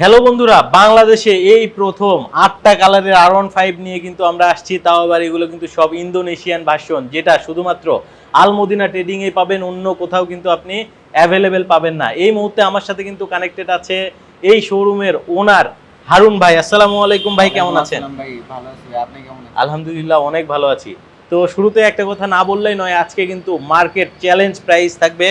Hello বন্ধুরা, বাংলাদেশে এই প্রথম 8টা কালারের R15 নিয়ে কিন্তু আমরা আসছি। তাও আবার এগুলো কিন্তু সব ইন্দোনেশিয়ান ভার্সন, যেটা শুধুমাত্র আলমদিনা ট্রেডিং এ পাবেন, অন্য কোথাও কিন্তু আপনি অ্যাভেলেবেল পাবেন না। এই মুহূর্তে আমার সাথে কিন্তু কানেক্টেড আছে এই শোরুমের ওনার হারুন ভাই। আসসালামু আলাইকুম ভাই, কেমন আছেন? ভাই ভালো আছি, আপনি কেমন আছেন? আলহামদুলিল্লাহ, অনেক ভালো আছি। তো শুরুতে একটা কথা না বললেই নয়, আজকে কিন্তু মার্কেট চ্যালেঞ্জ প্রাইস থাকবে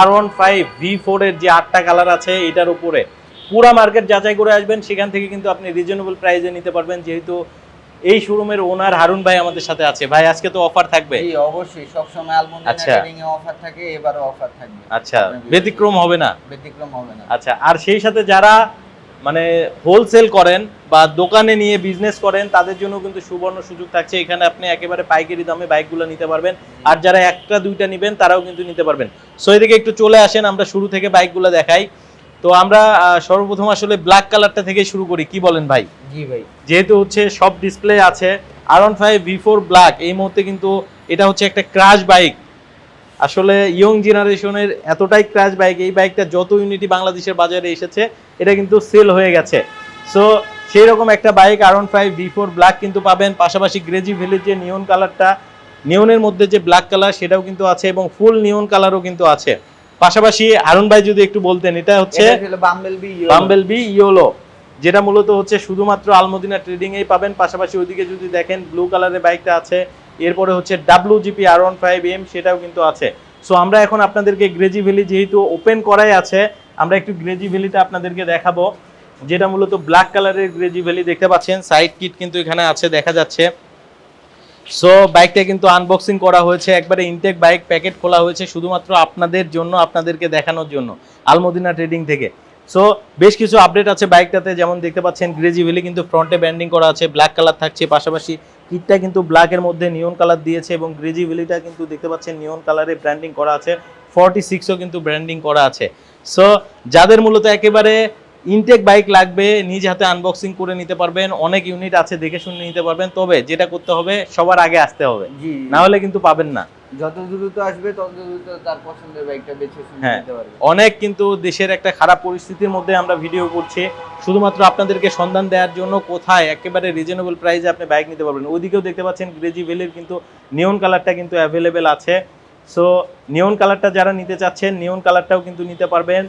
R15 V4 এর যে 8টা কালার আছে এটার উপরে। পুরা মার্কেট যাচাই করে আসবেন, সেখান থেকে কিন্তু আপনি রিজনেবল প্রাইসে নিতে পারবেন, যেহেতু এই শোরুমের ওনার হারুন ভাই আমাদের সাথে আছে। ভাই আজকে তো অফার থাকবে? জি অবশ্যই, সব সময় আলমদিনা ট্রেডিং এ অফার থাকে, এবারও অফার থাকবে। আচ্ছা, ব্যতিক্রম হবে না? ব্যতিক্রম হবে না। আচ্ছা, আর সেই সাথে যারা মানে হোলসেল করেন বা দোকানে নিয়ে বিজনেস করেন, তাদের জন্য কিন্তু সুবর্ণ সুযোগ থাকছে। এখানে আপনি একেবারে পাইকারি দামে বাইকগুলো নিতে পারবেন, আর যারা একটা দুইটা নেবেন তারাও কিন্তু নিতে পারবেন। সো এদিকে একটু চলে আসেন, আমরা শুরু থেকে বাইকগুলো দেখাই। তো আমরা সর্বপ্রথম আসলে ব্ল্যাক কালারটা থেকে শুরু করি, কি বলেন ভাই? জি ভাই, যেহেতু হচ্ছে সব ডিসপ্লে আছে R15 V4 ব্ল্যাক, এই মুহূর্তে কিন্তু এটা হচ্ছে একটা ক্রাশ বাইক। আসলে ইয়ং জেনারেশনের এতটাই ক্রাশ বাইক, এই বাইকটা যত ইউনিটি বাংলাদেশের বাজারে এসেছে এটা কিন্তু সেল হয়ে গেছে। সো সেই রকম একটা বাইক R15 V4 ব্ল্যাক কিন্তু পাবেন। পাশাপাশি গ্রেজি ভ্যালির যে নিয়ন কালারটা, নিয়নের মধ্যে যে ব্ল্যাক কালার সেটাও কিন্তু আছে, এবং ফুল নিয়ন কালারও কিন্তু আছে। পাশাপাশি হারুন ভাই যদি একটু বলতেন, এটা হচ্ছে বাম্বেলবি ইয়েলো, যেটা মূলত হচ্ছে শুধুমাত্র আলমদিনা ট্রেডিং এই পাবেন। পাশাপাশি ওইদিকে যদি দেখেন ব্লু কালারের বাইকটা আছে, এরপরে হচ্ছে WGP R15M, সেটাও কিন্তু আছে। সো আমরা এখন আপনাদেরকে গ্রেজি ভ্যালি যেহেতু ওপেন করাই আছে, আমরা একটু গ্রেজি ভ্যালিটা আপনাদেরকে দেখাবো, যেটা মূলত ব্ল্যাক কালারের গ্রেজি ভ্যালি। দেখতে পাচ্ছেন সাইড কিট কিন্তু এখানে আছে, দেখা যাচ্ছে। সো বাইকটা কিন্তু আনবক্সিং করা হয়েছে, একবারে ইনটেক বাইক, প্যাকেট খোলা হয়েছে শুধুমাত্র আপনাদের জন্য, আপনাদেরকে দেখানোর জন্য আলমদিনা ট্রেডিং থেকে। সো বেশ কিছু আপডেট আছে বাইকটাতে, যেমন দেখতে পাচ্ছেন গ্রেজি ভ্যালি কিন্তু ফ্রন্টে ব্র্যান্ডিং করা আছে, ব্ল্যাক কালার থাকছে। পাশাপাশি কিটটা কিন্তু ব্ল্যাকের মধ্যে নিয়ন কালার দিয়েছে, এবং গ্রেজি ভ্যালিটা কিন্তু দেখতে পাচ্ছেন নিয়ন কালারে ব্র্যান্ডিং করা আছে। 46ও কিন্তু ব্র্যান্ডিং করা আছে। সো যাদের মূলত একেবারে ইনটেক বাইক লাগবে, নিজ হাতে আনবক্সিং করে নিতে পারবেন, অনেক ইউনিট আছে, দেখে শুনে নিতে পারবেন। তবে যেটা করতে হবে, সবার আগে আসতে হবে, না হলে কিন্তু পাবেন না। যত দ্রুত আসবে তত দ্রুত তার পছন্দের বাইকটা বেছে শুনে নিতে পারবে। অনেক কিন্তু দেশের একটা খারাপ পরিস্থিতির মধ্যে আমরা ভিডিও করছি, শুধুমাত্র আপনাদেরকে সন্ধান দেওয়ার জন্য কোথায় একেবারে রিজনেবল প্রাইসে আপনি বাইক নিতে পারবেন। ওইদিকেও দেখতে পাচ্ছেন গ্রেজি ভ্যালির কিন্তু নিয়ন কালারটা কিন্তু অ্যাভেলেবেল আছে। সো নিয়ন কালারটা যারা নিতে চাচ্ছেন, নিয়ন কালারটাও কিন্তু নিতে পারবেন।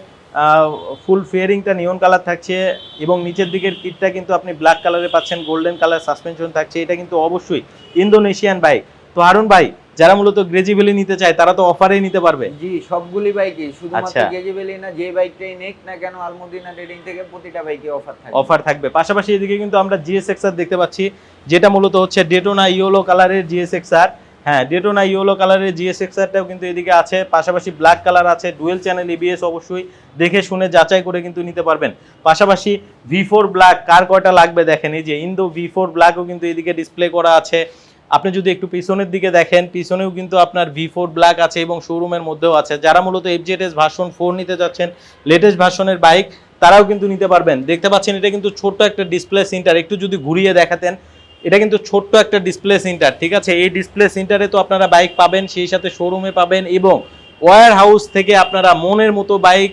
ফুল ফেয়ারিংটা নিয়ন কালার থাকছে, এবং নিচের দিকের কিটটা কিন্তু আপনি ব্ল্যাক কালারে পাচ্ছেন, গোল্ডেন কালার সাসপেনশন থাকছে। এটা কিন্তু অবশ্যই ইন্দোনেশিয়ান বাইক। তো হারুন ভাই, যারা মূলত গ্রেজি ভ্যালি নিতে চায় তারা তো অফারেই নিতে পারবে? জি, সবগুলি বাইকই, শুধুমাত্র গ্রেজি ভ্যালি না, যে বাইকটাই নেক না কেন আলমদিনা ট্রেডিং থেকে প্রতিটা বাইকে অফার থাকবে। পাশাপাশি এদিকে কিন্তু আমরা GSX-R দেখতে পাচ্ছি, যেটা মূলত হচ্ছে ডেটোনা ইয়েলো কালারের GSX-R। হ্যাঁ, ডেটোনা ইয়েলো কালারের GSX-Rটাও কিন্তু এদিকে আছে। পাশাপাশি ব্ল্যাক কালার আছে, ডুয়েল চ্যানেল ABS, অবশ্যই দেখে শুনে যাচাই করে কিন্তু নিতে পারবেন। পাশাপাশি V4 ব্ল্যাক কার কয়টা লাগবে দেখেন, এই যে ইন্দো V4 ব্ল্যাকও কিন্তু এদিকে ডিসপ্লে করা আছে। আপনি যদি একটু পিছনের দিকে দেখেন, পিছনেও কিন্তু আপনার V4 ব্ল্যাক আছে, এবং শোরুমের মধ্যেও আছে। যারা মূলত FZS ভার্সন 4 নিতে যাচ্ছেন, লেটেস্ট ভার্সনের বাইক, তারাও কিন্তু নিতে পারবেন। দেখতে পাচ্ছেন এটা কিন্তু ছোট্ট একটা ডিসপ্লে সেন্টার, একটু যদি ঘুরিয়ে দেখাতেন, এটা কিন্তু ছোট্ট একটা ডিসপ্লে সেন্টার, ঠিক আছে? এই ডিসপ্লে সেন্টারে তো আপনারা বাইক পাবেন, সেই সাথে শোরুমে পাবেন, এবং ওয়্যার হাউস থেকে আপনারা মনের মতো বাইক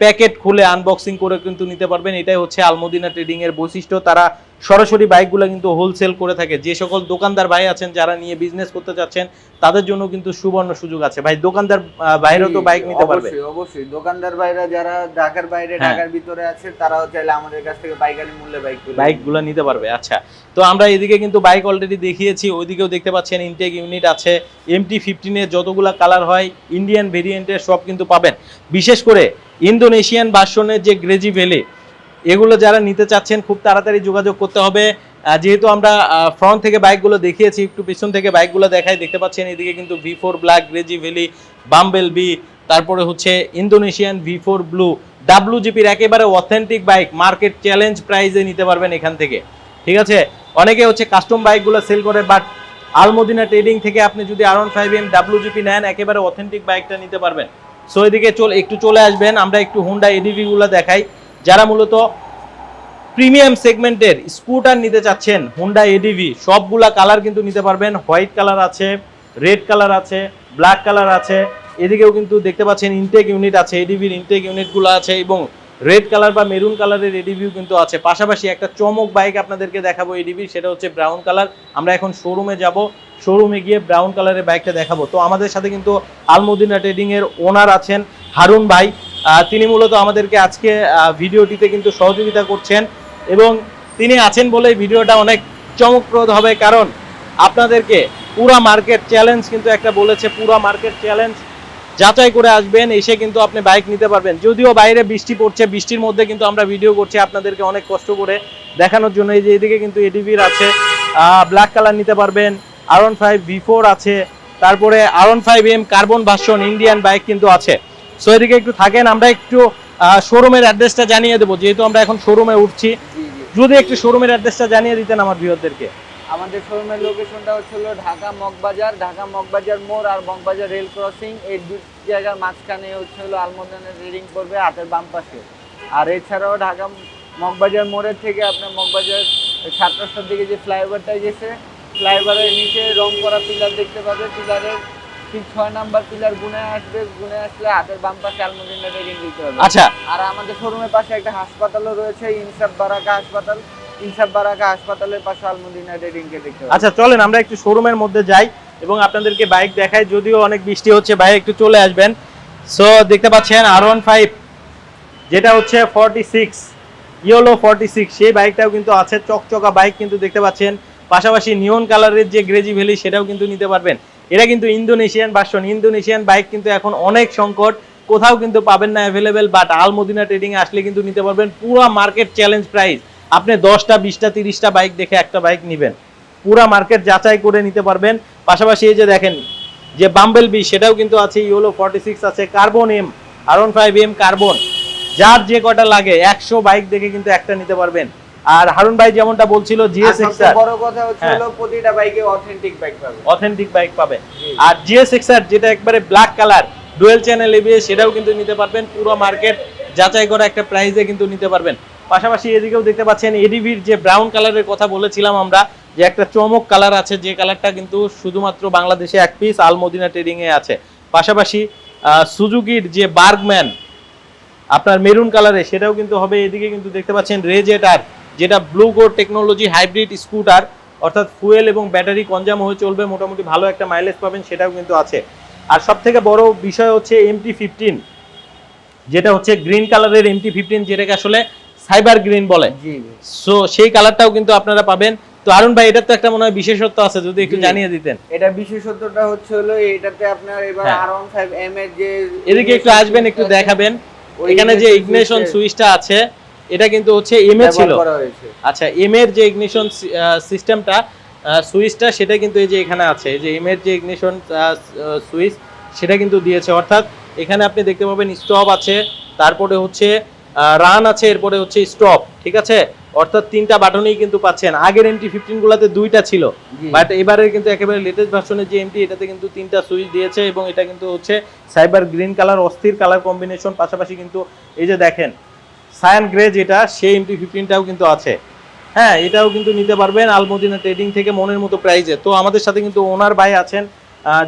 প্যাকেট খুলে আনবক্সিং করে কিন্তু নিতে পারবেন। এটাই হচ্ছে আলমদিনা ট্রেডিং এর বৈশিষ্ট্য। তারা সরাসরি বাইকগুলো কিন্তু হোলসেল করে থাকে। যে সকল দোকানদার ভাই আছেন যারা নিয়ে বিজনেস করতে চাচ্ছেন, তাদের জন্য কিন্তু সুবর্ণ সুযোগ আছে। ভাই দোকানদার বাইরেও তো বাইক নিতে পারবে? অবশ্যই দোকানদার ভাইরা যারা ঢাকার বাইরে, ঢাকার ভিতরে আছে, তারাও চাইলে আমাদের কাছ থেকে পাইকারি মূল্যে বাইকগুলো নিতে পারবে। আচ্ছা, তো আমরা এদিকে কিন্তু বাইক অলরেডি দেখিয়েছি, ওইদিকেও দেখতে পাচ্ছেন ইনটেক ইউনিট আছে। MT-15 এর যতগুলা কালার হয় ইন্ডিয়ান ভেরিয়েন্টের সব কিন্তু পাবেন। বিশেষ করে ইন্দোনেশিয়ান ভার্সনের যে গ্রেজি ভ্যালি, এগুলো যারা নিতে চাচ্ছেন খুব তাড়াতাড়ি যোগাযোগ করতে হবে। যেহেতু আমরা ফ্রন্ট থেকে বাইকগুলো দেখিয়েছি, একটু পিছন থেকে বাইকগুলো দেখাই। দেখতে পাচ্ছেন এদিকে কিন্তু V4 ব্ল্যাক, গ্রেজি ভ্যালি, বাম্বেলবি, তারপরে হচ্ছে ইন্দোনেশিয়ান V4 ব্লু, WGP-র একেবারে অথেন্টিক বাইক, মার্কেট চ্যালেঞ্জ প্রাইসে নিতে পারবেন এখান থেকে, ঠিক আছে? অনেকে হচ্ছে কাস্টম বাইকগুলো সেল করে, বাট আলমদিনা ট্রেডিং থেকে আপনি যদি R15M WGP নেন, একেবারে অথেন্টিক বাইকটা নিতে পারবেন। সো এদিকে একটু চলে আসবেন, আমরা একটু হুন্ডা ADV গুলো দেখাই। যারা মূলত প্রিমিয়াম সেগমেন্টের স্কুটার নিতে চাচ্ছেন, হুন্ডা ADV সবগুলা কালার কিন্তু নিতে পারবেন। হোয়াইট কালার আছে, রেড কালার আছে, ব্ল্যাক কালার আছে। এদিকেও কিন্তু দেখতে পাচ্ছেন ইনটেক ইউনিট আছে, ADV-র ইনটেক ইউনিটগুলো আছে, এবং রেড কালার বা মেরুন কালারের এডিভিউ কিন্তু আছে। পাশাপাশি একটা চমক বাইক আপনাদেরকে দেখাবো এডিভি, সেটা হচ্ছে ব্রাউন কালার। আমরা এখন শোরুমে যাব, শোরুমে গিয়ে ব্রাউন কালারের বাইকটা দেখাবো। তো আমাদের সাথে কিন্তু আলমদিনা ট্রেডিং এর ওনার আছেন হারুন ভাই। তিনি মূলত আমাদেরকে আজকে ভিডিওটিতে কিন্তু সহযোগিতা করছেন, এবং তিনি আছেন বলে ভিডিওটা অনেক চমকপ্রদ হবে, কারণ আপনাদেরকে পুরা মার্কেট চ্যালেঞ্জ কিন্তু একটা বলেছে, পুরা মার্কেট চ্যালেঞ্জ যাচাই করে আসবেন, এসে কিন্তু আপনি বাইক নিতে পারবেন। যদিও বাইরে বৃষ্টি পড়ছে, বৃষ্টির মধ্যে কিন্তু আমরা ভিডিও করছি আপনাদেরকে অনেক কষ্ট করে দেখানোর জন্য। এই যে এদিকে কিন্তু এডিভির আছে, ব্ল্যাক কালার নিতে পারবেন, R15 V4 আছে, তারপরে R15M carbon version Indian bike কিন্তু আছে। সো এদিকে একটু থাকেন, আমরা একটু শোরুমের অ্যাড্রেসটা জানিয়ে দেবো, যেহেতু আমরা এখন শোরুমে উঠছি। যদি একটু শোরুমের অ্যাড্রেসটা জানিয়ে দিতেন আমার ভিউয়ারদেরকে। আমাদের শোরুমের লোকেশনটা হচ্ছিল ঢাকা মগবাজার মোড় আর মগবাজার রেল ক্রসিং, এই দুই জায়গার মাঝখানে হচ্ছিল আলমদিনা ট্রেডিং পড়বে হাতের বাম পাশে। আর এছাড়াও ঢাকা মগবাজার মোড়ের থেকে আপনার মগবাজার 7 রাস্তার দিকে যে ফ্লাইওভারটা গেছে, ফ্লাইওভারের নিচে রং করা পিলার দেখতে পাবে, পিলারের ঠিক 6 নাম্বার পিলার গুনে আসলে হাতের বাম পাশে আলমদিনা ট্রেডিং দিতে হবে। আচ্ছা, আর আমাদের শোরুমের পাশে একটা হাসপাতালও রয়েছে, ইনসাফ বারাকা হাসপাতালের পাশে আলমদিনা ট্রেডিং কে দেখতে পাবেন। আচ্ছা চলেন আমরা একটু শোরুমের মধ্যে যাই এবং আপনাদেরকে বাইক দেখাই। যদিও অনেক বৃষ্টি হচ্ছে, ভাই একটু চলে আসবেন। সো দেখতে পাচ্ছেন R15, যেটা হচ্ছে 46 ইয়েলো 46, সেই বাইকটাও কিন্তু আছে, চকচকা বাইক কিন্তু দেখতে পাচ্ছেন। পাশাপাশি নিয়ন কালারের যে গ্রেজি ভ্যালি, সেটাও কিন্তু নিতে পারবেন। এটা কিন্তু ইন্দোনেশিয়ান ভার্সন, ইন্দোনেশিয়ান বাইক কিন্তু এখন অনেক সংকট, কোথাও কিন্তু পাবেন না অ্যাভেলেবেল, বাট আলমদিনা ট্রেডিং এ আসলে কিন্তু নিতে পারবেন পুরো মার্কেট চ্যালেঞ্জ প্রাইস। আপনি 10টা 20টা 30টা বাইক দেখে একটা বাইক নেবেন, পুরা মার্কেট যাচাই করে নিতে পারবেন। পাশাপাশি এই যে দেখেন যে বাম্বেল বি, সেটাও কিন্তু আছে, ইয়েলো 46 আছে, কার্বন এম, R15M কার্বন, যার যে কটা লাগে 100 বাইক দেখে কিন্তু একটা নিতে পারবেন। আর হারুন ভাই যেমনটা বলছিল GSXR, বড় কথা হচ্ছে হলো প্রতিটা বাইকে অথেন্টিক বাইক পাবে, অথেন্টিক বাইক পাবে। আর GSXR যেটা একবারে black colour dual channel ABS, সেটাও কিন্তু নিতে পারবেন, পুরো মার্কেট যাচাই করা একটা প্রাইসে কিন্তু নিতে পারবেন। পাশাপাশি এদিকেও দেখতে পাচ্ছেন এডিভির যে ব্রাউন কালারের কথা বলেছিলাম আমরা, যে একটা চমক কালার আছে, যে কালারটা কিন্তু শুধুমাত্র বাংলাদেশে এক পিস আলমদিনা ট্রেডিং এ আছে। পাশাপাশি সুজুকির যে বার্গম্যান আপনার মেরুন কালারে, সেটাও কিন্তু হবে। এদিকে কিন্তু দেখতে পাচ্ছেন রেজেটার, যেটা blue gold technology hybrid scooter, অর্থাৎ ফুয়েল এবং ব্যাটারি কনজাম হয়ে চলবে, মোটামুটি ভালো একটা মাইলেজ পাবেন, সেটাও কিন্তু আছে। আর সব থেকে বড় বিষয় হচ্ছে MT-15, যেটা হচ্ছে গ্রিন কালারের MT-15, যেটাকে আসলে সাইবার গ্রিন বলে। সো সেই কালারটাও কিন্তু আপনারা পাবেন। তো আরুন ভাই, এটার তো একটা মনে হয় বিশেষত্ব আছে, যদি একটু জানিয়ে দিতেন। এটা বিশেষত্বটা হচ্ছে হলো এটাতে আপনার এবার R15M এর যে, এদিকে একটু আসবেন, একটু দেখাবেন। এখানে যে ইগনিশন সুইচটা আছে, এটা কিন্তু হচ্ছে এম এ ছিল। আচ্ছা, এম এর যে ইগনিশন সিস্টেমটা, সুইচটা, সেটা কিন্তু এই যে এখানে আছে, এই যে এম এর যে ইগনিশন সুইচ, সেটা কিন্তু দিয়েছে। অর্থাৎ এখানে আপনি দেখতে পাবেন স্টপ আছে, তারপরে হচ্ছে রান আছে, এরপরে হচ্ছে স্টপ, ঠিক আছে। অর্থাৎ 3টা বাটনই কিন্তু পাচ্ছেন। আগের MT-15 গুলাতে 2টা ছিল, বাট এবারে কিন্তু একেবারে লেটেস্ট ভার্সনের যে MT, এটাতে কিন্তু 3টা সুইচ দিয়েছে, এবং এটা কিন্তু হচ্ছে সাইবার গ্রিন কালার, অস্থির কালার কম্বিনেশন। পাশাপাশি কিন্তু এই যে দেখেন সায়ান গ্রে, যেটা সেই MT-15টাও কিন্তু আছে। হ্যাঁ, এটাও কিন্তু নিতে পারবেন আলমদিনা ট্রেডিং থেকে মনের মতো প্রাইজে। তো আমাদের সাথে কিন্তু ওনার ভাই আছেন,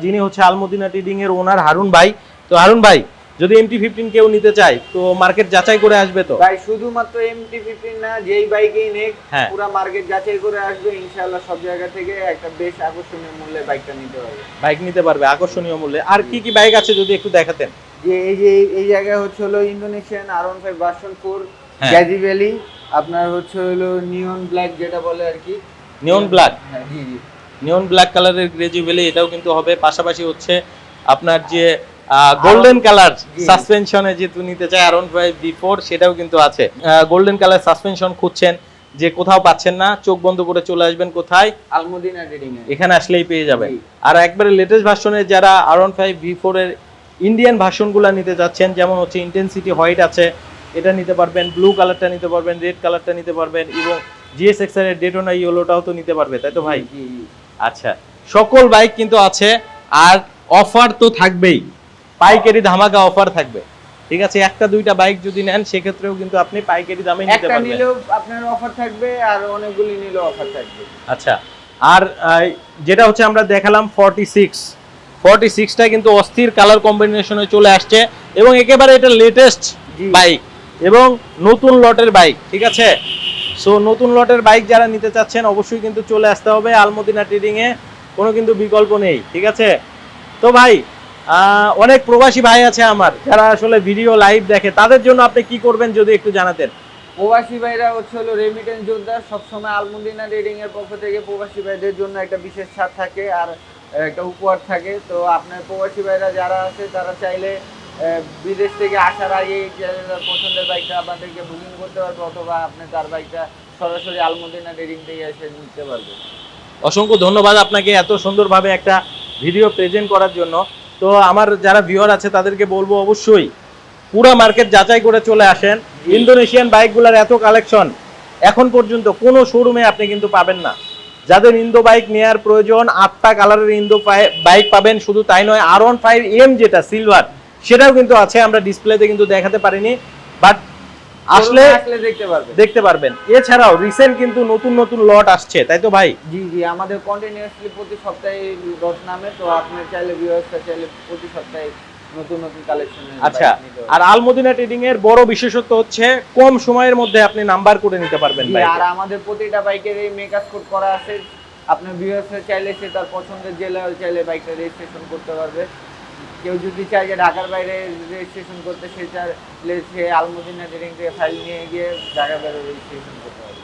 যিনি হচ্ছে আলমদিনা ট্রেডিং এর ওনার হারুন ভাই। তো হারুন ভাই, যদি MT-15 কেউ নিতে চায়, তো মার্কেট যাচাই করে আসবে তো ভাই? শুধুমাত্র MT-15 না, যেই বাইকেই নেক পুরো মার্কেট যাচাই করে আসবে, ইনশাআল্লাহ সব জায়গা থেকে একটা বেশ আকর্ষণীয় মূল্যে বাইকটা নিতে পারবে, বাইক নিতে পারবে আকর্ষণীয় মূল্যে। আর কি কি বাইক আছে যদি একটু দেখাতেন। যে এই জায়গায় হচ্ছে হলো ইন্দোনেশিয়ান R15 ভার্সন 4 গ্যাজি ভ্যালি, আপনার হচ্ছে হলো নিয়ন ব্ল্যাক, যেটা বলে আর কি নিয়ন ব্ল্যাক, হ্যাঁ জি জি, নিয়ন ব্ল্যাক কালারের গ্রেজি ভ্যালি, এটাও কিন্তু হবে। পাশাপাশি হচ্ছে আপনার যে গোল্ডেন কালার সাসপেনশনে যেহেতু নিতে চায় R15 V4, সেটাও কিন্তু আছে। গোল্ডেন কালার সাসপেনশন খুঁজছেন, যে কোথাও পাচ্ছেন না, চোখ বন্ধ করে চলে আসবেন কোথায়, আলমদিনা ট্রেডিং এ, এখানে আসলেই পেয়ে যাবেন। আর একবারে লেটেস্ট ভার্সনের যারা R15 V4 এর ইন্ডিয়ান ভার্সনগুলো নিতে যাচ্ছেন, যেমন হচ্ছে ইন্টেন্সিটি হোয়াইট আছে, এটা নিতে পারবেন, ব্লু কালারটা নিতে পারবেন, রেড কালারটা নিতে পারবেন, এবং GSXR এর ডেটোনা ইয়েলোটাও তো নিতে পারবে, তাই তো ভাই? আচ্ছা, সকল বাইক কিন্তু আছে। আর অফার তো থাকবেই, পাইকারি ধামাকা অফার থাকবে, ঠিক আছে। একটা দুইটা বাইক যদি নেন, সেক্ষেত্রেও কিন্তু আপনি পাইকারি দামে নিতে পারবেন। একটা নিলেও আপনার অফার থাকবে, আর অনেকগুলি নিলেও অফার থাকবে। আচ্ছা, আর যেটা হচ্ছে আমরা দেখালাম 46টা কিন্তু অস্থির কালার কম্বিনেশনে চলে আসছে, এবং একেবারে এটা লেটেস্ট বাইক। এবং নতুন লটের বাইক, ঠিক আছে? সো নতুন লটের বাইক যারা নিতে চাচ্ছেন অবশ্যই কিন্তু চলে আসতে হবে আলমদিনা ট্রেডিংয়ে, কোনো কিন্তু বিকল্প নেই, ঠিক আছে? তো ভাই অনেক প্রবাসী ভাই আছে আমার যারা আসলে ভিডিও লাইভ দেখে, তাদের জন্য আপনি কি করবেন যদি একটু জানাতেন। প্রবাসী ভাইরা হচ্ছে হলো রেমিটেন্স যোদ্ধা, সবসময় আলমদিনা ট্রেডিং এর পক্ষ থেকে প্রবাসী ভাইদের জন্য একটা বিশেষ ছাড় থাকে আর একটা উপহার থাকে। তো আপনার প্রবাসী ভাইরা যারা আছে তারা চাইলে বিদেশ থেকে আসার আগে তার পছন্দের বাইকটা আপনাদেরকে বুকিং করতে পারবে, অথবা আপনি তার বাইকটা সরাসরি আলমদিনা ট্রেডিং থেকে এসে নিতে পারবে। অসংখ্য ধন্যবাদ আপনাকে এত সুন্দরভাবে একটা ভিডিও প্রেজেন্ট করার জন্য। তো আমার যারা ভিউয়ার আছে তাদেরকে বলবো অবশ্যই পুরা মার্কেট যাচাই করে চলে আসেন। ইন্দোনেশিয়ান বাইকগুলোর এত কালেকশন এখন পর্যন্ত কোনো শোরুমে আপনি কিন্তু পাবেন না। যাদের ইন্দো বাইক নেওয়ার প্রয়োজন 8টা কালারের ইন্দো বাইক পাবেন। শুধু তাই নয়, R15M যেটা সিলভার সেটাও কিন্তু আছে, আমরা ডিসপ্লেতে কিন্তু দেখাতে পারিনি, বাট আসলে দেখতে পারবেন। এছাড়াও রিসেন্ট কিন্তু নতুন নতুন লট আসছে, তাই তো ভাই? জি জি, আমাদের কন্টিনিউয়াসলি প্রতি সপ্তাহে লট নামে, তো আপনি চাইলে ভিউয়ার্সরা চাইলে প্রতি সপ্তাহে নতুন নতুন কালেকশন। আচ্ছা, আর আলমদিনা ট্রেডিং এর বড় বিশেষত্ব হচ্ছে কম সময়ের মধ্যে আপনি নাম্বার করে নিতে পারবেন ভাই। আর আমাদের প্রতিটা বাইকের এই মেকআপ কোড করা আছে, আপনার ভিউয়ার্সরা চাইলে সে তার পছন্দের জেলায় চাইলে বাইকটা রেজিস্ট্রেশন করতে পারবে। কেউ যদি চায় যে ঢাকার বাইরে রেজিস্ট্রেশন করতে, সে চাইলে সে আলমদিনা ট্রেডিং থেকে ফাইল নিয়ে গিয়ে ঢাকার বাইরে রেজিস্ট্রেশন করতে পারবে।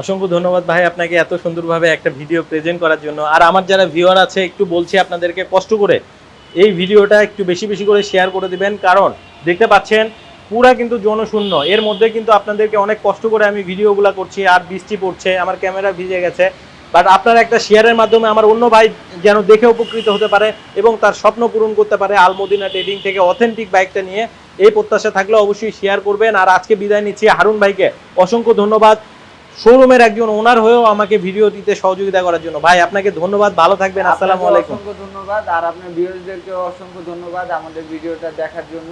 অসংখ্য ধন্যবাদ ভাই আপনাকে এত সুন্দরভাবে একটা ভিডিও প্রেজেন্ট করার জন্য। আর আমার যারা ভিউয়ার আছে একটু বলছি আপনাদেরকে কষ্ট করে এই ভিডিওটা একটু বেশি বেশি করে শেয়ার করে দিবেন, কারণ দেখতে পাচ্ছেন পুরা কিন্তু জনশূন্য। এর মধ্যে কিন্তু আপনাদেরকে অনেক কষ্ট করে আমি ভিডিওগুলো করছি, আর বৃষ্টি পড়ছে, আমার ক্যামেরা ভিজে গেছে, বাট আপনারা একটা শেয়ারের মাধ্যমে আমার অন্য ভাই যেন দেখে উপকৃত হতে পারে এবং তার স্বপ্ন পূরণ করতে পারে আলমদিনা ট্রেডিং থেকে অথেন্টিক বাইকটা নিয়ে, এই প্রত্যাশা থাকলে অবশ্যই শেয়ার করবেন। আর আজকে বিদায় নিচ্ছি হারুন ভাইকে অসংখ্য ধন্যবাদ, শোরুমের একজন ওনার হয়েও আমাকে ভিডিও দিতে সহযোগিতা করার জন্য। ভাই আপনাকে ধন্যবাদ, ভালো থাকবেন, আসসালামু আলাইকুম। অসংখ্য ধন্যবাদ, আর আপনার ভিউয়ারদেরকেও অসংখ্য ধন্যবাদ আমাদের ভিডিওটা দেখার জন্য।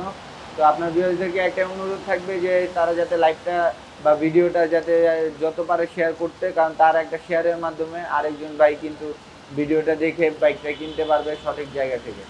তো আপনার ভিউয়ারদেরকে একটা অনুরোধ থাকবে যে তারা যাতে লাইভটা বা ভিডিওটা যাতে যত পারে শেয়ার করতে, কারণ তার একটা শেয়ারের মাধ্যমে আরেকজন ভাই কিন্তু ভিডিওটা দেখে বাইকটা কিনতে পারবে সঠিক জায়গা থেকে।